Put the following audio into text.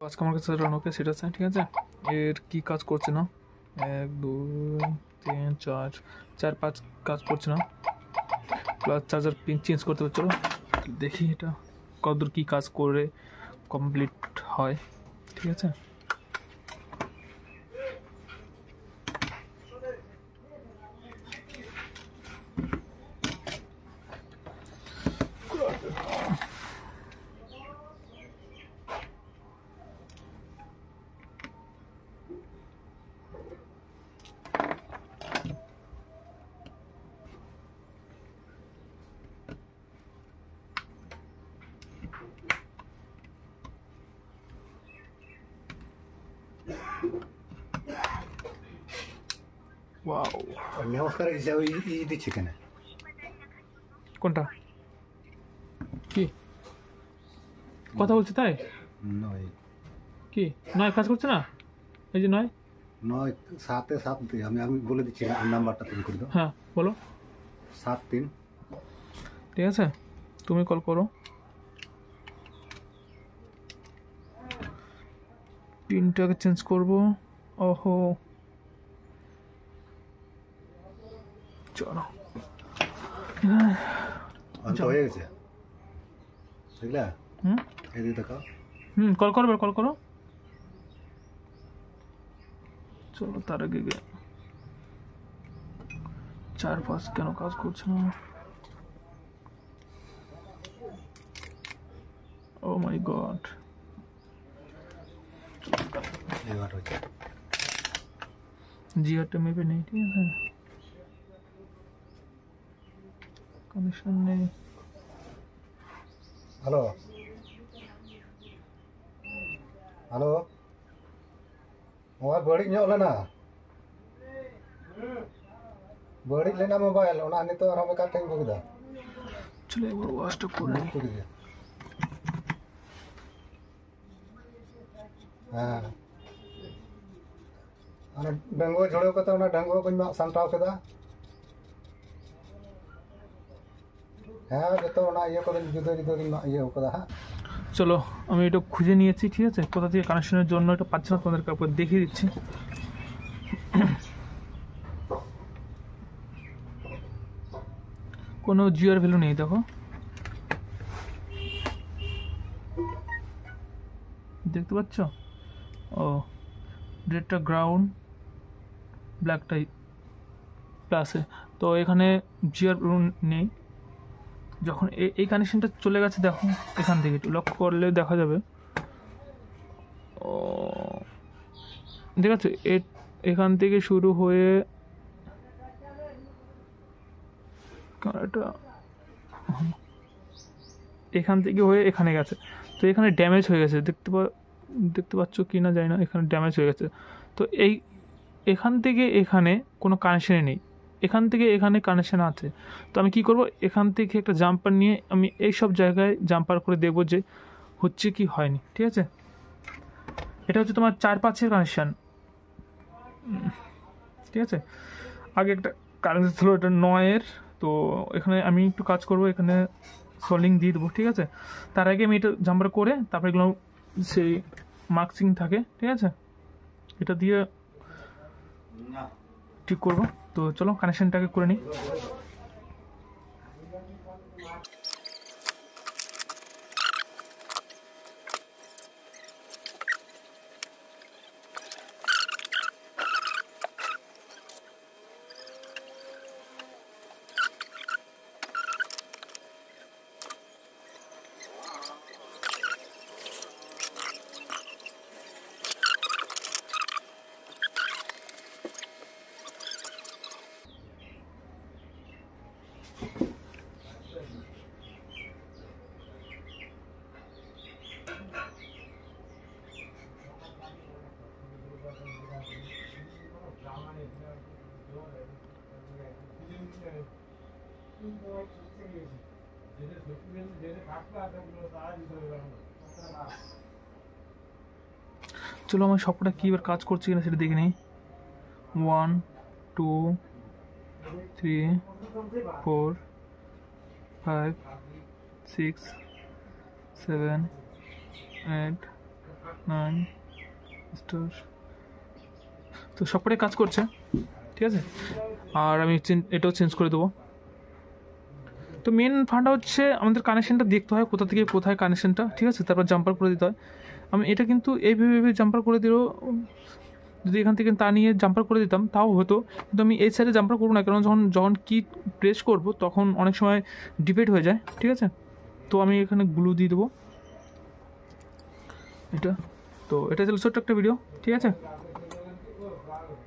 আজকে আমার কাছে রনকের সেট আছে, ঠিক আছে। এর কি কাজ করছে না, 1 2 3 4 4 5 কাজ করছে না, প্লাস চার্জার পিন চেঞ্জ করতে হচ্ছে। চলো দেখি এটা কতদূর কি কাজ করে কমপ্লিট হয়, ঠিক আছে। ওয়াও, নমস্কার। ই দিচ্ছি কেন? কোনটা কি কথা বলছে তাই? নয় কি নয় কাজ করছে না? এই যে নয় 7 দিয়ে আমি বলে দিচ্ছি নাম্বারটা, তুমি করে দাও। হ্যাঁ বলো। 7 3। ঠিক আছে, তুমি কল করো। পিনটাকে চেঞ্জ করবো। ওহো, চলো অন্ত হয়ে গেছে, বুঝলা? এদিকে দেখাও। কল করো, কল করো। চলো তার আগে 4 5 কেন কাজ করছে না? ও মাই গড, এবার হচ্ছে জিওটা মেপে নেই, ঠিক আছে, কানেকশন নেই। হ্যালো হ্যালো, মোবাইল बड़ी ᱧᱚᱜ ᱞᱮᱱᱟ, बड़ी ᱞᱮᱱᱟ মোবাইল, ওনা নিতো আর আমি কাটেন বগদা। চলো একবার ওয়াশটা করে নিই। হ্যাঁ, আর ডাঙ্গুয়া ঝড়েও কথা, ওনা ডাঙ্গুয়া কই মাক সান্টাও কেদা। হ্যাঁ যত ওনা ইয়ে করে জুদো জুদো মাক ইয়ে কেদা। হ্যাঁ চলো আমি এটা খুঁজে নিয়েছি, ঠিক আছে, কোথা থেকে কানেকশনের জন্য এটা পাচ্ছি না, তোমাদেরকে একবার দেখিয়ে দিচ্ছি। কোনো জিওর ভ্যালু নেই, দেখো দেখতে পাচ্ছ। ও রেডটা গ্রাউন্ড, ব্ল্যাকটাই প্লাসে, তো এখানে জিওর ভ্যালু নেই। যখন এই কানেকশনটা চলে গেছে, দেখো এখান থেকে একটু লক্ষ্য করলে দেখা যাবে। ও ঠিক আছে, এখান থেকে শুরু হয়ে এখান থেকে হয়ে এখানে গেছে, তো এখানে ড্যামেজ হয়ে গেছে, দেখতে পাচ্ছ কি না জানি না, এখানে ড্যামেজ হয়ে গেছে। তো এখান থেকে এখানে কোনো কানেকশানে নেই, এখান থেকে এখানে কানেকশান আছে। তো আমি কি করব, এখান থেকে একটা জাম্পার নিয়ে আমি এই সব জায়গায় জাম্পার করে দেখবো যে হচ্ছে কি হয়নি, ঠিক আছে। এটা হচ্ছে তোমার 4 5-এর কানেকশান, ঠিক আছে। আগে একটা কানেকশান ছিল, এটা 9-এর। তো এখানে আমি একটু কাজ করব, এখানে সোল্ডিং দিয়ে দেবো, ঠিক আছে। তার আগে আমি এটা জাম্পার করে তারপরে এগুলো সেই মার্কসিং থাকে, ঠিক আছে, এটা দিয়ে ঠিক করব। তো চলো কানেকশানটাকে করে নিই। চলো আমার সবকটা কী এবার কাজ করছে কিনা সেটা দেখে নিই। 1 2 3 4 5 6 7 8 9 স্টার। তো সবকটাই কাজ করছে, ঠিক আছে। আর আমি এটাও চেঞ্জ করে দেবো। তো মেন ফান্ডা হচ্ছে আমাদের কানেকশানটা দেখতে হয় কোথা থেকে কোথায় কানেকশানটা, ঠিক আছে, তারপর জাম্পার করে দিতে হয়। আমি এটা কিন্তু এইভাবে জাম্পার করে দিলেও, যদি এখান থেকে তা নিয়ে জাম্পার করে দিতাম তাও হতো, কিন্তু আমি এই সাইডে জাম্পার করবো না, কারণ যখন যখন কি প্রেস করব তখন অনেক সময় ডিপেট হয়ে যায়, ঠিক আছে। তো আমি এখানে গ্লু দিয়ে দেবো এটা। তো এটা ছিল ছোট্ট একটা ভিডিও, ঠিক আছে।